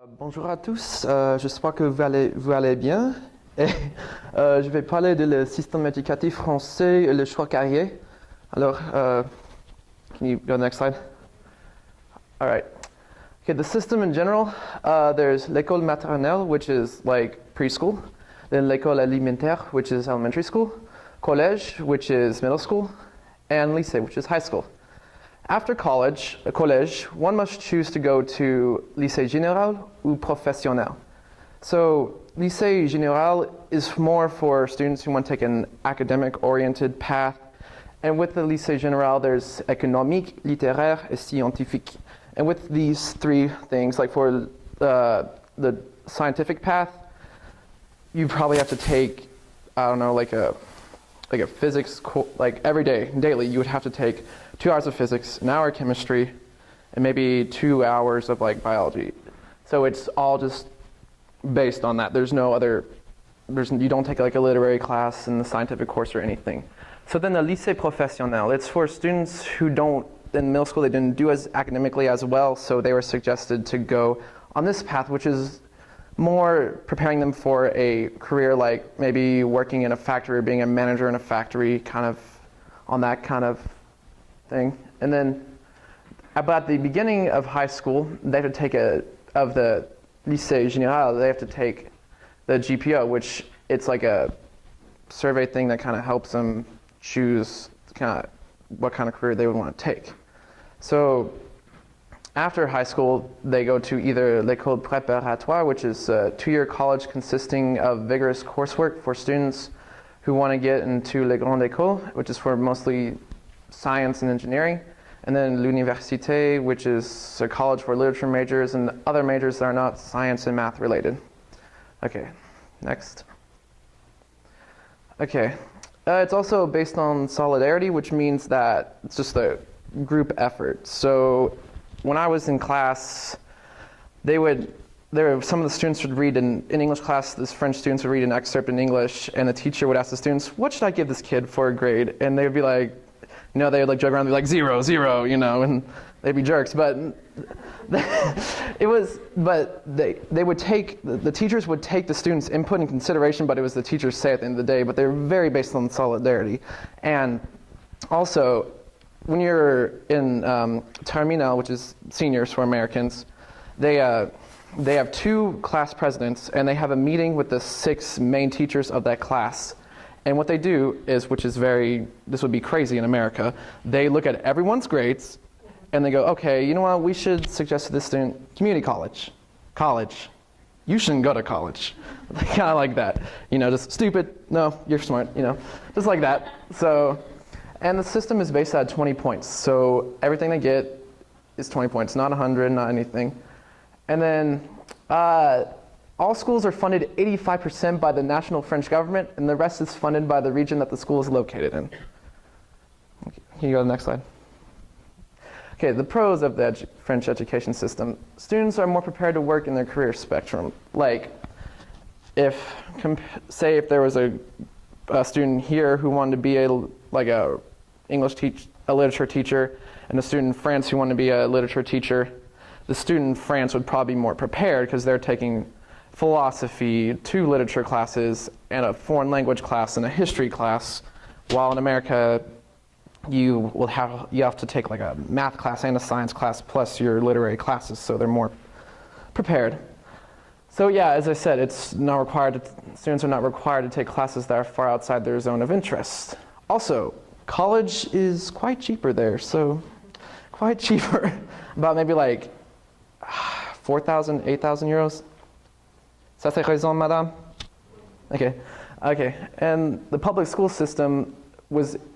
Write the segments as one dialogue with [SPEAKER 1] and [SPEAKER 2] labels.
[SPEAKER 1] Bonjour à tous, j'espère que vous allez bien. Et, je vais parler de le système éducatif français et le choix carrière. Alors, can you go to the next slide? All right. Okay, the system in general, there's l'école maternelle, which is like preschool, then l'école élémentaire, which is elementary school, collège, which is middle school, and lycée, which is high school. After college, collège, one must choose to go to lycée général ou professionnel. So lycée général is more for students who want to take an academic-oriented path. And with the lycée général, there's économique, littéraire, et scientifique. And with these three things, like for the scientific path, you probably have to take, I don't know, like a physics, like every day, daily, you would have to take 2 hours of physics, an hour of chemistry, and maybe 2 hours of like biology. So it's all just based on that. There's no other, you don't take like a literary class in the scientific course or anything. So then the lycée professionnel, it's for students who don't, in middle school they didn't do as academically as well, so they were suggested to go on this path, which is more preparing them for a career like maybe working in a factory or being a manager in a factory, kind of on that kind of thing. And then about the beginning of high school, they have to take of the lycée général, they have to take the GPO, which it's like a survey thing that kind of helps them choose kind of what kind of career they would want to take. So after high school, they go to either l'école préparatoire, which is a 2-year college consisting of vigorous coursework for students who want to get into les grandes écoles, which is for mostly science and engineering, and then l'université, which is a college for literature majors and other majors that are not science and math related. Okay, next. Okay, it's also based on solidarity, which means that it's just a group effort. So when I was in class, some of the students would read in English class, this French students would read an excerpt in English, and the teacher would ask the students, what should I give this kid for a grade? And they would be like, they would like joke around and be like 0, 0, and they'd be jerks. But they would take, the teachers would take the students' input in consideration, but it was the teachers' say at the end of the day, but they were very based on solidarity. And also, when you're in terminal, which is seniors for Americans, they have 2 class presidents, and they have a meeting with the 6 main teachers of that class. And what they do is, this would be crazy in America, they look at everyone's grades, and they go, okay, you know what, we should suggest to this student community college. College. You shouldn't go to college. Kind of like that. Just stupid, no, you're smart, just like that. So, and the system is based at 20 points. So everything they get is 20 points, not 100, not anything. And then all schools are funded 85% by the national French government, and the rest is funded by the region that the school is located in. Can you go to the next slide? Okay, the pros of the French education system. Students are more prepared to work in their career spectrum. Like, say if there was a student here who wanted to be a literature teacher, and a student in France who wanted to be a literature teacher, the student in France would probably be more prepared because they're taking philosophy, 2 literature classes, and a foreign language class and a history class, while in America you have to take like a math class and a science class plus your literary classes, so they're more prepared. So yeah, as I said, students are not required to take classes that are far outside their zone of interest. Also, college is quite cheaper there, so quite cheaper, about maybe like 4,000, 8,000 euros. Ça c'est raison, madame? Okay. And the public school system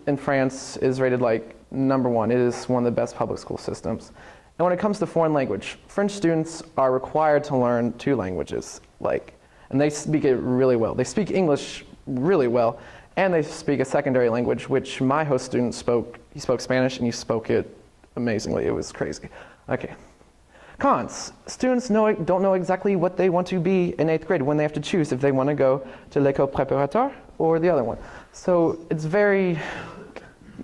[SPEAKER 1] in France is rated like #1. It is one of the best public school systems. And when it comes to foreign language, French students are required to learn 2 languages, and they speak it really well. They speak English really well, and they speak a secondary language, which my host student spoke. He spoke Spanish, and he spoke it amazingly. It was crazy. Okay. Cons. Students don't know exactly what they want to be in 8th grade when they have to choose if they want to go to l'école préparatoire or the other one. So it's you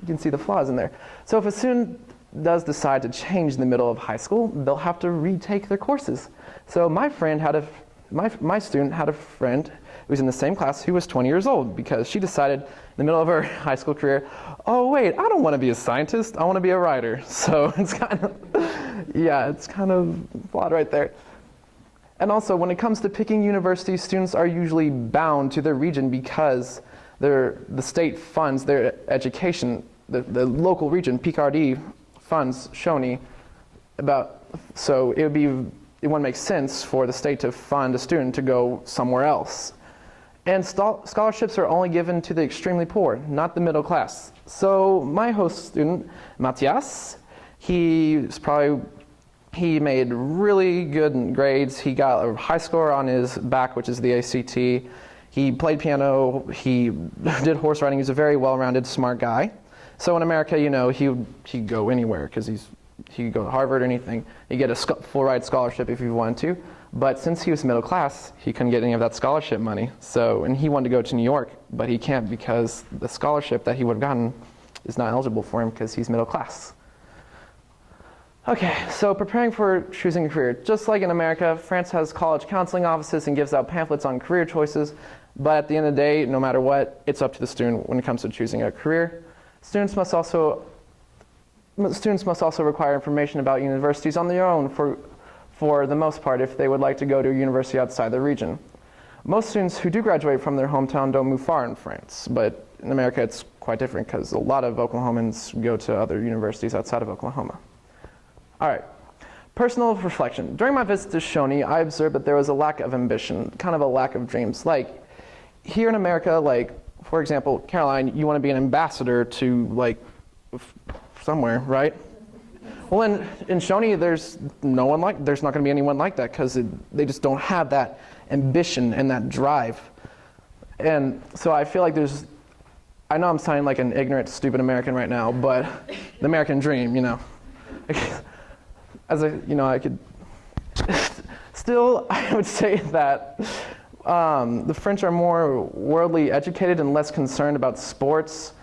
[SPEAKER 1] can see the flaws in there. So if a student does decide to change in the middle of high school, they'll have to retake their courses. So my student had a friend who was in the same class who was 20 years old because she decided in the middle of her high school career, oh wait, I don't want to be a scientist, I want to be a writer. So it's kind of flawed right there. And also, when it comes to picking universities, students are usually bound to their region because the state funds their education. The local region, PKRD, funds Shawnee. So it wouldn't make sense for the state to fund a student to go somewhere else. And scholarships are only given to the extremely poor, not the middle class. So my host student, Matthias, he made really good grades. He got a high score on his back, which is the ACT. He played piano, he did horse riding. He's a very well-rounded, smart guy. So in America, he'd go anywhere because he could go to Harvard or anything. He'd get a full ride scholarship if he wanted to. But since he was middle class, he couldn't get any of that scholarship money. And he wanted to go to New York, but he can't because the scholarship that he would have gotten is not eligible for him because he's middle class. Okay, so preparing for choosing a career. Just like in America, France has college counseling offices and gives out pamphlets on career choices. But at the end of the day, no matter what, it's up to the student when it comes to choosing a career. Students must also require information about universities on their own for the most part if they would like to go to a university outside the region. Most students who do graduate from their hometown don't move far in France, but in America it's quite different because a lot of Oklahomans go to other universities outside of Oklahoma. All right, personal reflection. During my visit to Shawnee, I observed that there was a lack of ambition, kind of a lack of dreams. Like here in America, for example, Caroline, you want to be an ambassador to somewhere, right? Well, in Shawnee, there's not going to be anyone like that because they just don't have that ambition and that drive. And so I feel like I know I'm sounding like an ignorant, stupid American right now, but the American dream, I could still, I would say that the French are more worldly educated and less concerned about sports,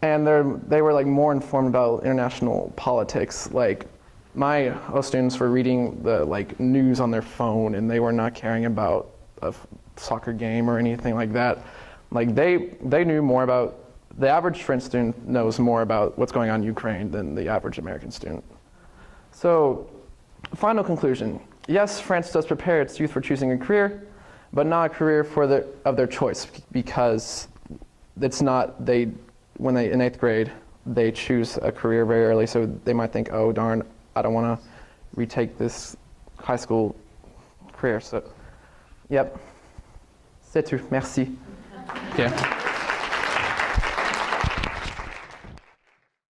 [SPEAKER 1] and they were more informed about international politics. My students were reading the news on their phone, and they were not caring about a soccer game or anything like that. They knew more about, the average French student knows more about what's going on in Ukraine than the average American student. So, final conclusion. Yes, France does prepare its youth for choosing a career, but not a career of their choice, because it's not, when they in 8th grade, they choose a career very early, so they might think, oh darn, I don't want to retake this high school career. So, yep. C'est tout. Merci. Okay.